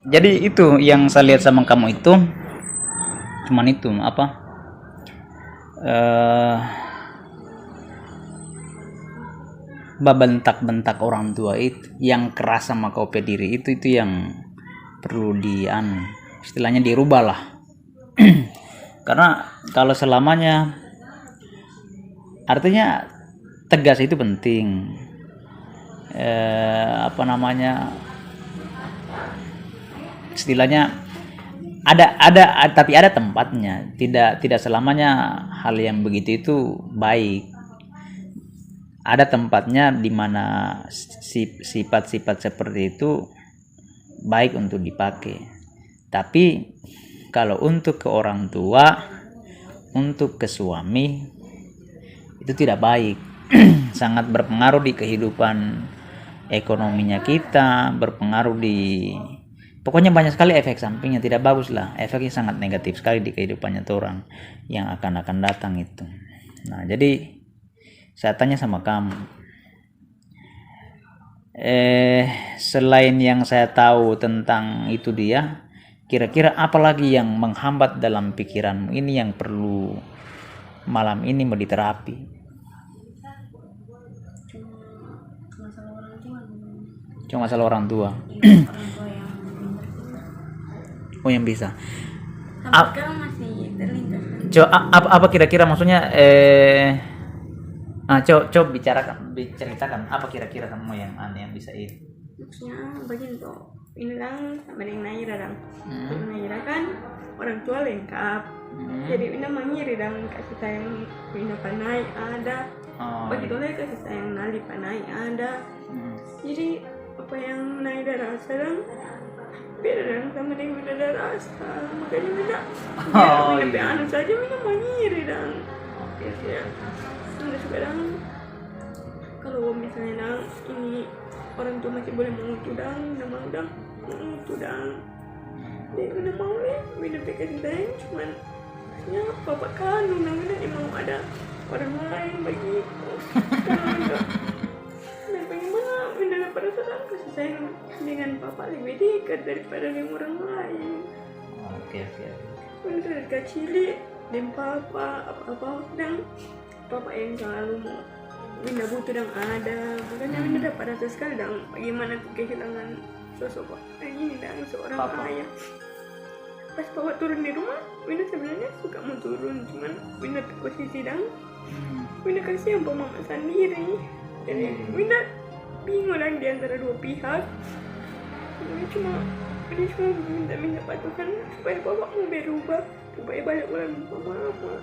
Jadi itu yang saya lihat sama kamu itu cuman itu apa, eh bentak-bentak orang tua itu yang keras sama kau pe diri itu yang perlu istilahnya dirubah lah. Karena kalau selamanya, artinya tegas itu penting, apa namanya, istilahnya tapi ada tempatnya. Tidak selamanya hal yang begitu itu baik. Ada tempatnya di mana sifat-sifat seperti itu baik untuk dipakai. Tapi kalau untuk ke orang tua, untuk ke suami, itu tidak baik. Sangat berpengaruh di kehidupan ekonominya kita, berpengaruh di, pokoknya banyak sekali efek sampingnya, tidak bagus lah. Efeknya sangat negatif sekali di kehidupannya orang yang akan datang itu. Nah, jadi saya tanya sama kamu, selain yang saya tahu tentang itu dia, kira-kira apa lagi yang menghambat dalam pikiranmu ini yang perlu malam ini mau diterapi? Cuma masalah orang tua. Oh, yang bisa. Sampai sekarang masih terlintas. Apa kira-kira maksudnya, coba ceritakan apa kira-kira kamu yang aneh yang bisa itu. Maksudnya begini tuh, ini lang sama dengan Naira dang. Naira kan orang tua lengkap. Jadi Ina mengiri dan kasih sayang Ina panai ada. Begitu lagi kasih sayang Nali panai ada. Jadi apa yang Naira rasa dan beda dan sama dengan Ina rasa. Makanya Ina Ina anu saja Ina mengiri dan ya. Sudah sekarang kalau misalnya dang ini orang tua masih boleh mengutu dang, udah mau dang mengutu dang. Dia udah mau nih, beda kasih sayang cuman ya bapak kandung dang udah mau ada orang lain begitu. Dan bagaimana beda pada sedang kasih sayang dengan papa lebih dekat daripada dengan orang lain. Oke. Udah dari kecil dan papa apa dan papa yang selalu mau Winda butuh dan ada, makanya Winda dapat rasa sekali dan bagaimana kehilangan sosok ini dan seorang Papa. ayah. Pas papa turun di rumah, Winda sebenarnya suka mau turun, cuman Winda posisi dan Winda kasihan sama mama sendiri. Jadi Winda bingung dan di antara dua pihak. Winda cuma minta patukan supaya papa mau berubah, supaya balik ulang sama mama.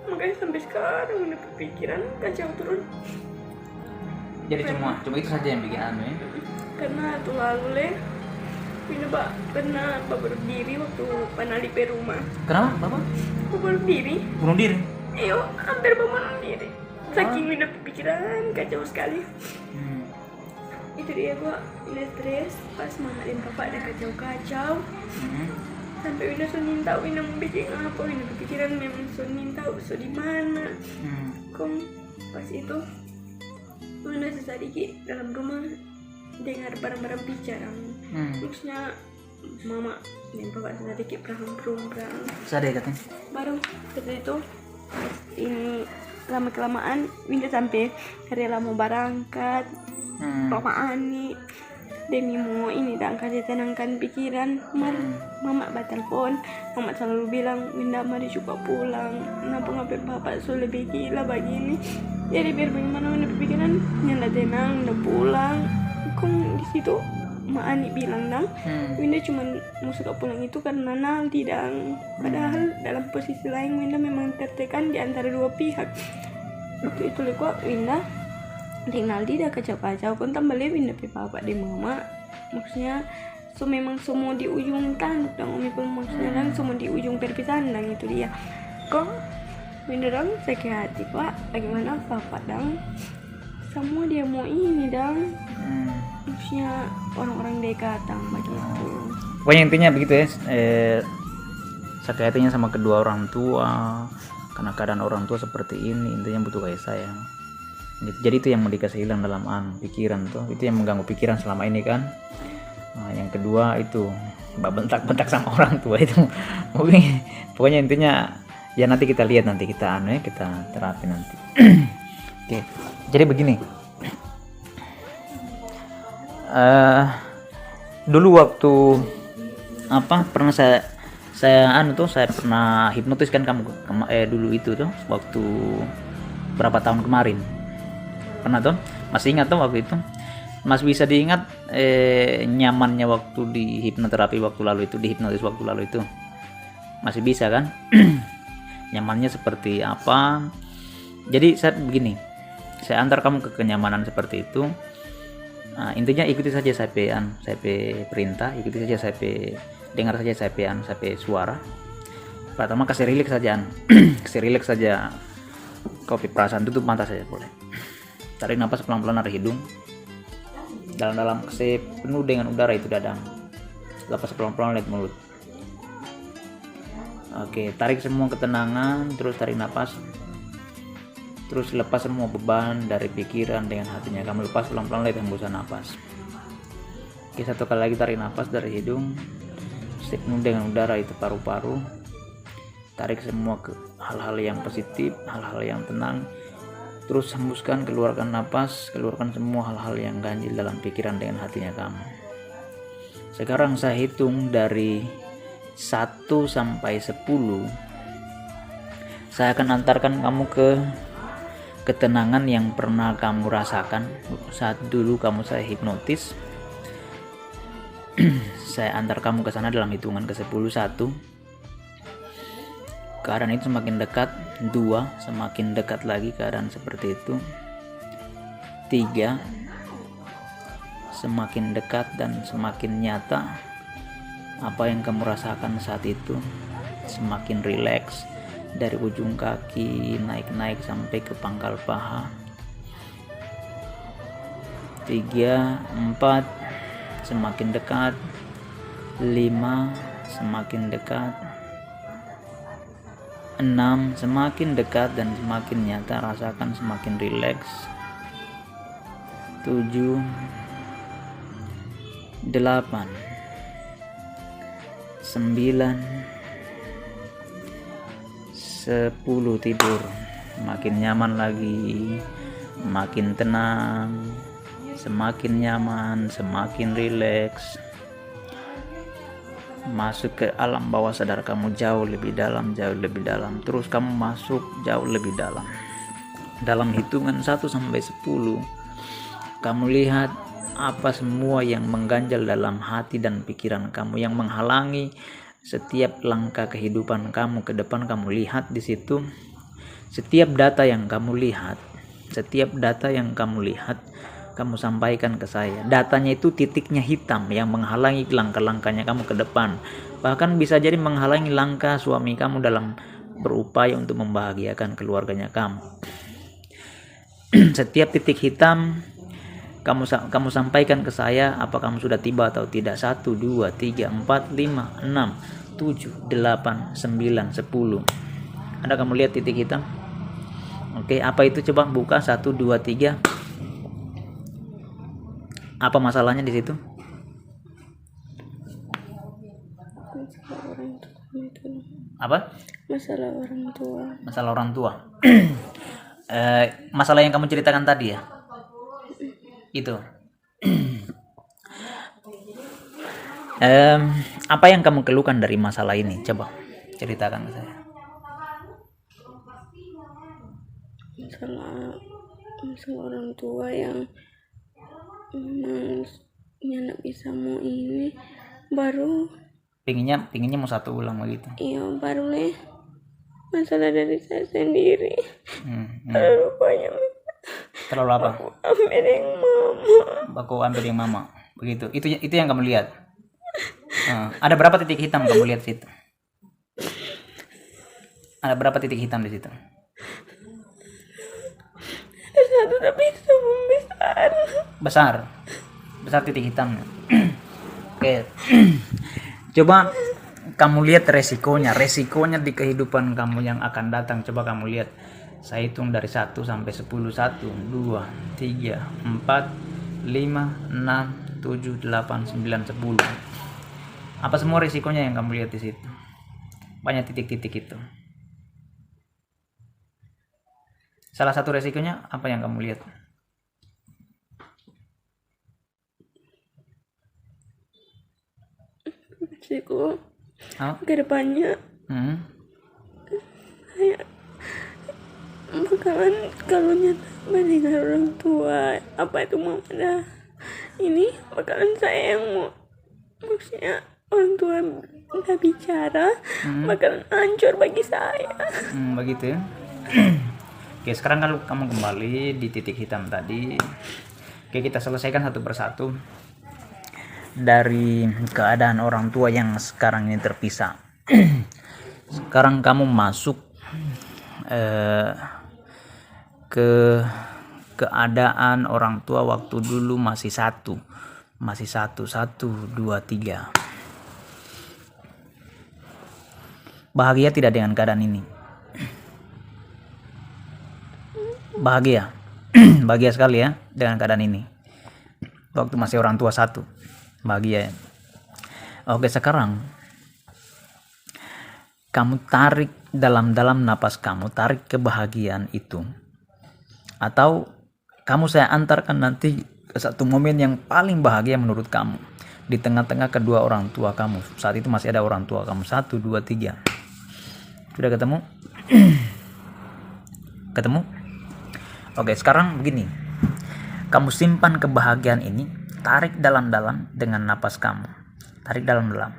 Makanya sampai sekarang udah kepikiran kacau terus. Jadi cuma itu saja yang bikin aneh. Karena tuh lalu Winda pernah baru diri waktu panali pe rumah. Kenapa, Bapak? Baru diri. Bunuh diri? Iyo, hampir bunuh diri. Saking Winda pikiran kacau sekali. Itu dia gua Winda stres pas mama dan papa ada kacau-kacau. Sampai Winda sunin tahu Winda mau bikin apa, Winda kepikiran memang sunin tahu so di mana. Kong pas itu Winda sedikit dalam rumah dengar barang-barang bicara. Maksudnya mama dan papa sedikit perang. Sadar katanya. Baru setelah itu ini lama-kelamaan Winda sampai rela mau berangkat. Papa Ani demi mau ini dan kasih tenangkan pikiran. Mama telepon, mama selalu bilang Winda mari coba pulang. Kenapa ngapain papa so lebih gila begini? Jadi biar bagaimana Winda pikiran nyala tenang udah pulang. Kong di situ Ma Ani bilang dang Winda cuma mau suka pulang itu karena nanti dang. Padahal dalam posisi lain Winda memang tertekan di antara dua pihak. Waktu itu kok Winda Rinaldi dah kacau-kacau kan tambah Winda pe papa di mama. Maksudnya so memang semua di ujung tanduk dang umi pun maksudnya dang semua di ujung perpisahan dang itu dia. Kok Winda dang sakit hati pak bagaimana papa dang semua dia mau ini dang. Maksudnya orang-orang dekat dang begitu. Pokoknya intinya begitu ya, sakit hatinya sama kedua orang tua karena keadaan orang tua seperti ini, intinya butuh kasih sayang. Jadi itu yang mau dikasih hilang dalam pikiran tuh, itu yang mengganggu pikiran selama ini kan. Nah, yang kedua itu bentak-bentak sama orang tua itu. Pokoknya intinya ya nanti kita lihat, nanti kita kita terapi nanti. Oke, jadi begini. Dulu waktu pernah saya pernah hipnotis kan kamu dulu itu tuh waktu berapa tahun kemarin, pernah tuh, masih ingat tuh waktu itu? Mas bisa diingat nyamannya waktu di hipnoterapi waktu lalu itu, di hipnotis waktu lalu itu, masih bisa kan? Nyamannya seperti apa? Jadi saya begini, saya antar kamu ke kenyamanan seperti itu. Nah, intinya ikuti saja saya perintah, ikuti saja dengar saja saya suara. Pertama kasih rileks saja, kasih rileks saja. Kopi perasaan, tutup mata saja boleh. Tarik nafas pelan-pelan dari hidung, dalam-dalam, kasih penuh dengan udara itu dadang. Lepas pelan-pelan lewat mulut. Oke, tarik semua ketenangan, terus tarik nafas. Terus lepas semua beban dari pikiran dengan hatinya. Kamu lepas pelan-pelan lewat hembusan nafas. Oke, satu kali lagi tarik nafas dari hidung, penuh dengan udara itu paru-paru. Tarik semua ke hal-hal yang positif, hal-hal yang tenang. Terus hembuskan, keluarkan nafas, keluarkan semua hal-hal yang ganjil dalam pikiran dengan hatinya kamu. Sekarang saya hitung dari 1 sampai 10. Saya akan antarkan kamu ke ketenangan yang pernah kamu rasakan saat dulu saya hipnotis. Saya antar kamu ke sana dalam hitungan ke 10. 1, keadaan itu semakin dekat. 2, semakin dekat lagi keadaan seperti itu. 3, semakin dekat dan semakin nyata apa yang kamu rasakan saat itu. Semakin rileks dari ujung kaki naik sampai ke pangkal paha. 3, 4, semakin dekat. 5, semakin dekat. 6, semakin dekat dan semakin nyata, rasakan semakin rileks. 7, 8, 9, 10, tidur. Makin nyaman lagi, makin tenang, semakin nyaman, semakin rileks. Masuk ke alam bawah sadar kamu jauh lebih dalam. Terus kamu masuk jauh lebih dalam. Dalam hitungan 1 sampai 10, kamu lihat apa semua yang mengganjal dalam hati dan pikiran kamu, yang menghalangi setiap langkah kehidupan kamu ke depan. Kamu lihat di situ setiap data yang kamu lihat, kamu sampaikan ke saya. Datanya itu titiknya hitam yang menghalangi langkah-langkahnya kamu ke depan. Bahkan bisa jadi menghalangi langkah suami kamu dalam berupaya untuk membahagiakan keluarganya kamu. Setiap titik hitam kamu sampaikan ke saya apa kamu sudah tiba atau tidak. 1, 2, 3, 4, 5, 6, 7, 8, 9, 10. Ada kamu lihat titik hitam? Oke, apa itu? Coba buka 1, 2, 3. Apa masalahnya di situ? Apa? Masalah orang tua. Masalah orang tua. Masalah yang kamu ceritakan tadi ya? Itu. Apa yang kamu keluhkan dari masalah ini? Coba ceritakan ke saya. Masalah orang tua yang nggak bisa mau ini, baru pinginnya mau 1 ulang begitu. Iya, baru nih masalah dari saya sendiri. Terlalu banyak. Terlalu apa? Aku ambil yang mama. Begitu. Itu yang kamu lihat. Ada berapa titik hitam kamu lihat situ? Ada berapa titik hitam di situ? Ada 1 tapi itu besar. Besar titik hitamnya. Oke. Coba kamu lihat resikonya di kehidupan kamu yang akan datang. Coba kamu lihat. Saya hitung dari 1 sampai 10. 1, 2, 3, 4, 5, 6, 7, 8, 9, 10. Apa semua risikonya yang kamu lihat di situ? Banyak titik-titik itu. Salah satu risikonya apa yang kamu lihat? Risiko Oh? ke depannya kayak bakalan kalau nyata meninggal orang tua, apa itu mau ada ini bakalan saya yang mau, maksudnya orang tua nggak bicara bakalan hancur bagi saya. Begitu ya. Oke, sekarang kalau kamu kembali di titik hitam tadi, oke, kita selesaikan satu persatu dari keadaan orang tua yang sekarang ini terpisah. Sekarang kamu masuk ke keadaan orang tua waktu dulu masih satu, 1, 2, 3. Bahagia tidak dengan keadaan ini? Bahagia. Bahagia sekali ya dengan keadaan ini. Waktu masih orang tua satu, bahagia ya. Oke, sekarang kamu tarik dalam-dalam napas kamu, tarik kebahagiaan itu. Atau kamu saya antarkan nanti ke satu momen yang paling bahagia menurut kamu. Di tengah-tengah kedua orang tua kamu. Saat itu masih ada orang tua kamu. 1, 2, 3. Sudah ketemu? Ketemu? Oke, sekarang begini. Kamu simpan kebahagiaan ini, tarik dalam-dalam dengan napas kamu. Tarik dalam-dalam.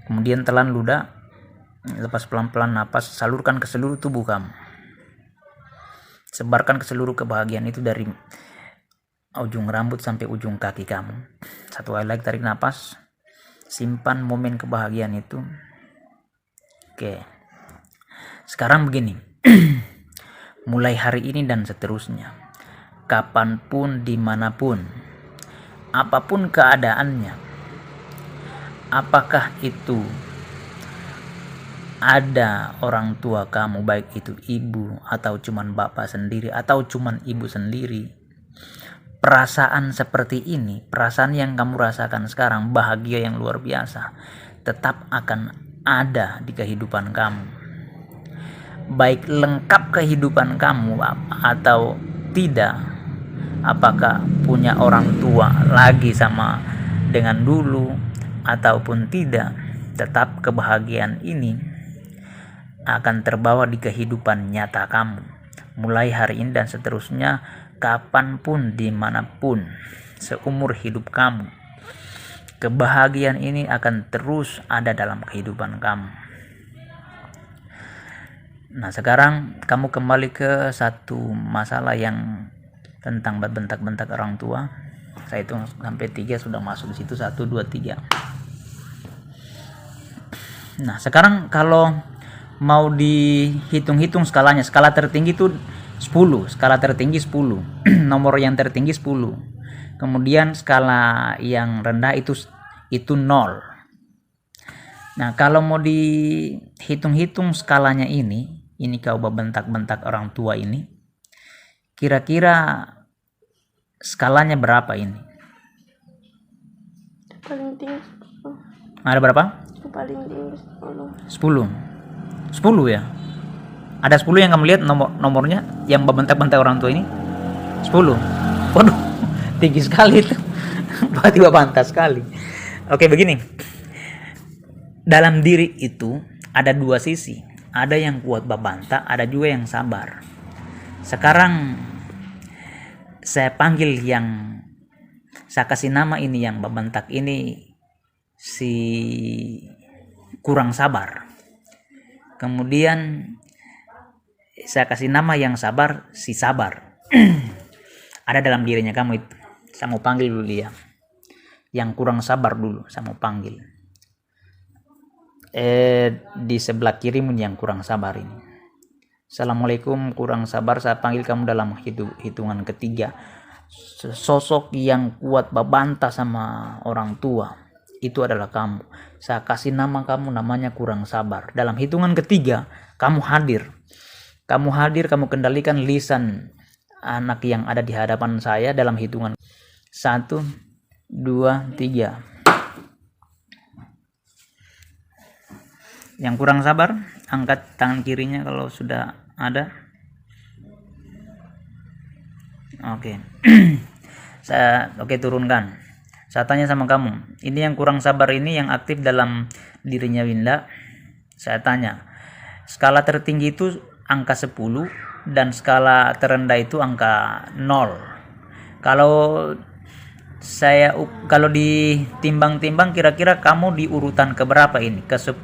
Kemudian telan ludah, lepas pelan-pelan napas, salurkan ke seluruh tubuh kamu. Sebarkan ke seluruh kebahagiaan itu dari ujung rambut sampai ujung kaki kamu. Satu kali lagi tarik napas. Simpan momen kebahagiaan itu. Oke. Sekarang begini. Mulai hari ini dan seterusnya, kapanpun, dimanapun, apapun keadaannya, apakah itu ada orang tua kamu, baik itu ibu atau cuman bapak sendiri atau cuman ibu sendiri, perasaan seperti ini, perasaan yang kamu rasakan sekarang, bahagia yang luar biasa, tetap akan ada di kehidupan kamu. Baik lengkap kehidupan kamu atau tidak, apakah punya orang tua lagi sama dengan dulu ataupun tidak, tetap kebahagiaan ini akan terbawa di kehidupan nyata kamu. Mulai hari ini dan seterusnya, kapanpun, dimanapun, seumur hidup kamu, kebahagiaan ini akan terus ada dalam kehidupan kamu. Nah, sekarang kamu kembali ke satu masalah yang tentang bentak-bentak orang tua. Saya hitung sampai 3 sudah masuk di situ. 1, 2, 3. Nah, sekarang kalau mau dihitung-hitung skalanya, skala tertinggi itu 10, skala tertinggi 10. Nomor yang tertinggi 10. Kemudian skala yang rendah itu 0. Nah, kalau mau dihitung-hitung skalanya ini kau bentak-bentak orang tua ini, kira-kira skalanya berapa ini? Paling tinggi 10. Ada berapa? Paling tinggi 10. 10 ya? Ada 10 yang kamu lihat nomornya yang bentak-bentak orang tua ini? 10. Waduh, tinggi sekali itu. Tiba-tiba pantas sekali. Oke, begini. Dalam diri itu ada 2 sisi. Ada yang kuat babanta, ada juga yang sabar. Sekarang saya panggil yang saya kasih nama ini, yang babentak ini, si kurang sabar. Kemudian saya kasih nama yang sabar, si sabar. Ada dalam dirinya kamu itu. Saya mau panggil dulu dia. Yang kurang sabar dulu saya mau panggil. Di sebelah kirimu yang kurang sabar ini. Assalamualaikum, kurang sabar, saya panggil kamu dalam hitungan ketiga. Sosok yang kuat babantah sama orang tua itu adalah kamu. Saya kasih nama kamu, namanya kurang sabar. Dalam hitungan ketiga kamu hadir. Kamu kendalikan lisan anak yang ada di hadapan saya dalam hitungan 1, 2, 3. Yang kurang sabar, angkat tangan kirinya kalau sudah ada. Oke. Oke, turunkan. Saya tanya sama kamu, ini yang kurang sabar ini yang aktif dalam dirinya Winda. Saya tanya, skala tertinggi itu angka 10 dan skala terendah itu angka 0. Kalau ditimbang-timbang kira-kira kamu di urutan keberapa ini? Ke 10,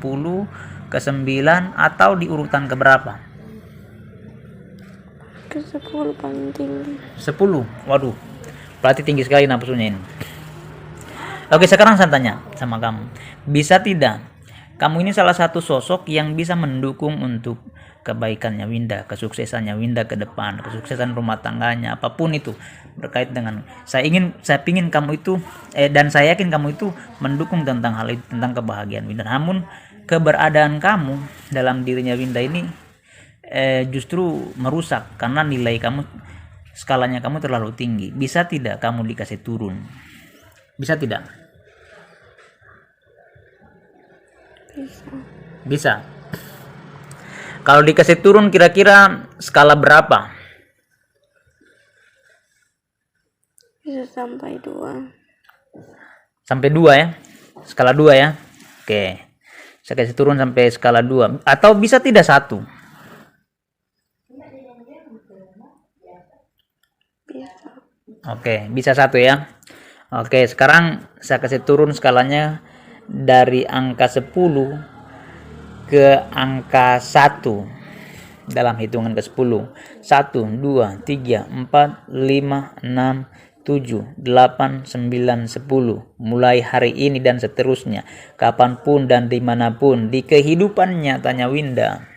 ke 9 atau di urutan keberapa? Ke 10 paling tinggi. 10. Waduh. Berarti tinggi sekali nafsunya ini. Oke, sekarang saya tanya sama kamu. Bisa tidak kamu ini salah satu sosok yang bisa mendukung untuk kebaikannya Winda, kesuksesannya Winda ke depan, kesuksesan rumah tangganya, apapun itu berkait dengan saya pingin kamu itu dan saya yakin kamu itu mendukung tentang hal itu, tentang kebahagiaan Winda. Namun keberadaan kamu dalam dirinya Winda ini justru merusak karena nilai kamu, skalanya kamu terlalu tinggi. Bisa tidak kamu dikasih turun? Bisa tidak? Bisa. Kalau dikasih turun kira-kira skala berapa? Bisa sampai 2. Sampai 2 ya? Skala 2 ya? Oke. Saya kasih turun sampai skala 2. Atau bisa tidak 1? Bisa. Oke, bisa 1 ya. Oke, sekarang saya kasih turun skalanya dari angka 10 ke angka 1 dalam hitungan ke 10. 1, 2, 3, 4, 5, 6, 7, 8, 9, 10. Mulai hari ini dan seterusnya, kapanpun dan dimanapun di kehidupan nyatanya Winda,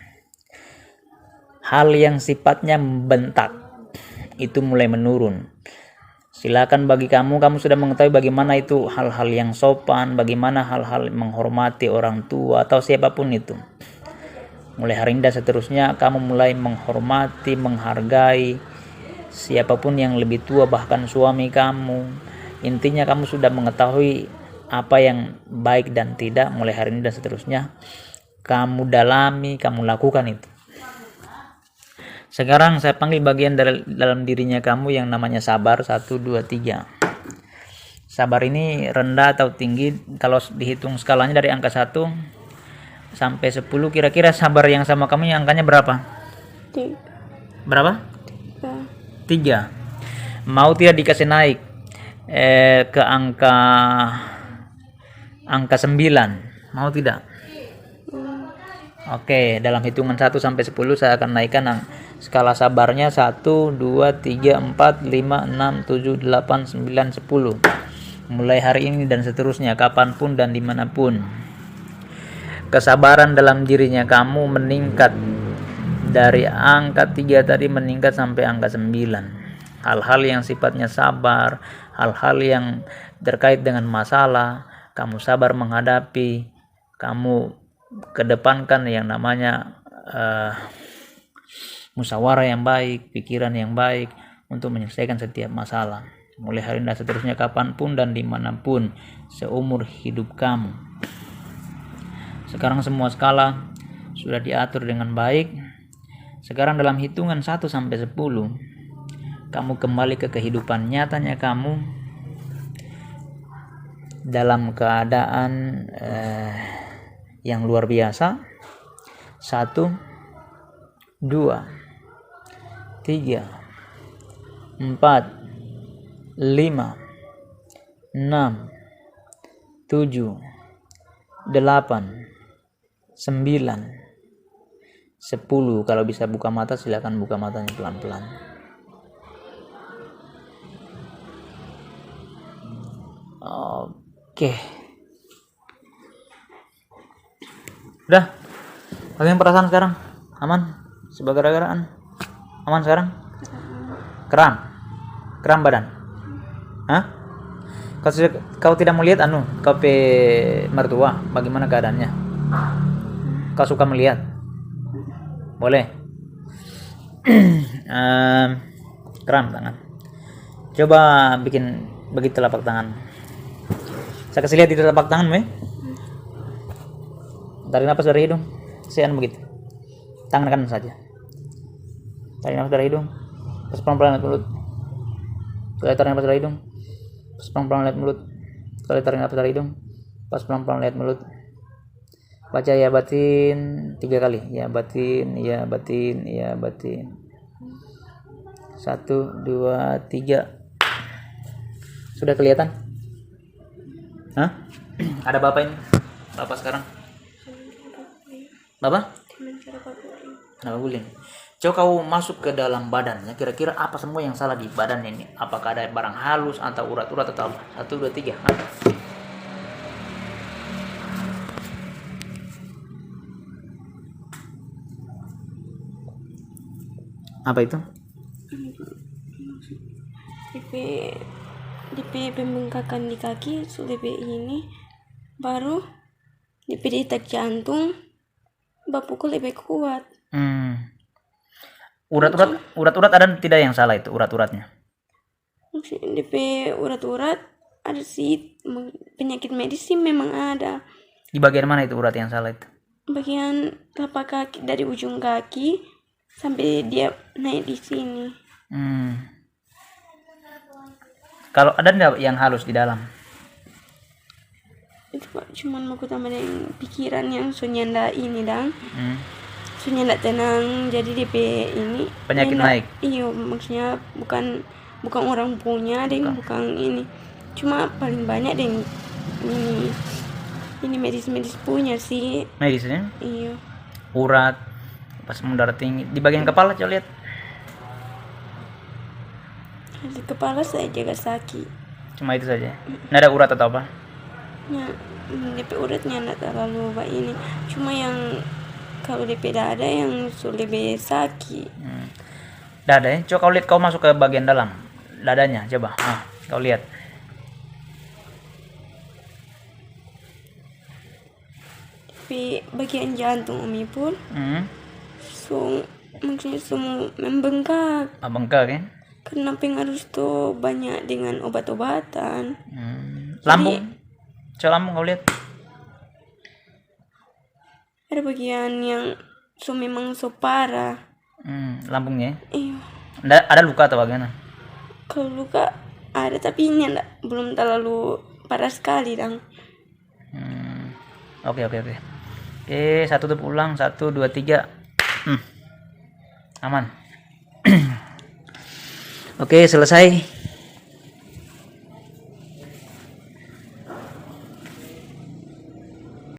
hal yang sifatnya membentak itu mulai menurun. Silakan bagi kamu sudah mengetahui bagaimana itu hal-hal yang sopan, bagaimana hal-hal menghormati orang tua atau siapapun itu. Mulai hari ini dan seterusnya kamu mulai menghormati, menghargai siapapun yang lebih tua, bahkan suami kamu. Intinya kamu sudah mengetahui apa yang baik dan tidak. Mulai hari ini dan seterusnya kamu dalami, kamu lakukan itu. Sekarang saya panggil bagian dalam dirinya kamu yang namanya sabar. 1, 2, 3. Sabar ini rendah atau tinggi? Kalau dihitung skalanya dari angka 1 sampai 10, kira-kira sabar yang sama kamu yang angkanya berapa? 3. Berapa? 3. Mau tidak dikasih naik ke angka 9? Mau tidak? Oke, dalam hitungan 1 sampai 10 saya akan naikkan skala sabarnya 1, 2, 3, 4, 5, 6, 7, 8, 9, 10. Mulai hari ini dan seterusnya, kapanpun dan dimanapun. Kesabaran dalam dirinya kamu meningkat dari angka 3 tadi meningkat sampai angka 9. Hal-hal yang sifatnya sabar, hal-hal yang terkait dengan masalah, kamu sabar menghadapi, kamu kedepankan yang namanya musyawarah yang baik, pikiran yang baik untuk menyelesaikan setiap masalah. Mulai hari ini dan seterusnya, kapanpun dan dimanapun seumur hidup kamu. Sekarang semua skala sudah diatur dengan baik. Sekarang dalam hitungan 1 sampai 10 kamu kembali ke kehidupan nyatanya kamu dalam keadaan yang luar biasa. 1, 2, 3, 4, 5, 6, 7, 8, 9, 10. Kalau bisa buka mata, silakan buka matanya pelan-pelan. Oke. Udah. Bagaimana perasaan sekarang? Aman? Sebagai gara-garaan? Aman sekarang? Kram badan. Hah? Kau tidak melihat kau mertua bagaimana keadaannya? Kau suka melihat? Boleh. Kram tangan. Coba bagi telapak tangan. Saya kasih lihat di telapak tangan, me. Tarik nafas dari hidung. Sean begitu. Tangan kanan saja. Tarik nafas dari hidung. Pas pelan-pelan lewat mulut. Sekali tarik nafas dari hidung. Pas pelan-pelan lewat mulut. Sekali tarik nafas dari hidung. Pas pelan-pelan lewat mulut. Baca ya batin 3 kali. Ya batin, ya batin, ya batin. 1, 2, 3. Sudah kelihatan? Hah? Ada bapak ini? Bapak sekarang? Bapak? Kenapa guling? Coba kau masuk ke dalam badannya. Kira-kira apa semua yang salah di badan ini? Apakah ada barang halus atau urat-urat atau apa? 1, 2, 3. Apa itu? DP pembengkakan di kaki sudah ini, baru DP detak jantung bapukul lebih kuat. Urat-urat ada tidak yang salah itu urat-uratnya? DP urat-urat ada sih, penyakit medis sih memang ada. Di bagian mana itu urat yang salah itu? Bagian telapak kaki, dari ujung kaki sampai dia naik di sini. Kalau ada enggak yang halus di dalam? Itu Pak, cuman mau tambah yang pikiran yang sunyanda ini dang. Sunyanda tenang, jadi DP ini penyakit naik. Iya, maksudnya bukan orang punya, deng, bukan ini. Cuma paling banyak deng ini medis punya sih. Medisnya? Iya. Urat, pas darah tinggi di bagian kepala, coba lihat. Di kepala saya jaga sakit. Cuma itu saja. Nggak ada urat atau apa? Ya, DP uratnya nggak terlalu baik ini. Cuma yang kalau DP dada yang lebih sakit. Dada ya? Coba kau lihat, kau masuk ke bagian dalam dadanya, coba. Kau lihat. Tapi bagian jantung Umi pun, maksudnya semua membengkak. Bengkak kan? Karena pengaruh tuh banyak dengan obat-obatan. Lambung, coba lambung kau lihat. Ada bagian yang memang parah. Lambungnya? Iya. Ada luka atau bagaimana? Kalau luka ada, tapi ini belum terlalu parah sekali dang. Oke. Oke, 1 tutup ulang, 1, 2, 3. Aman. Oke, selesai.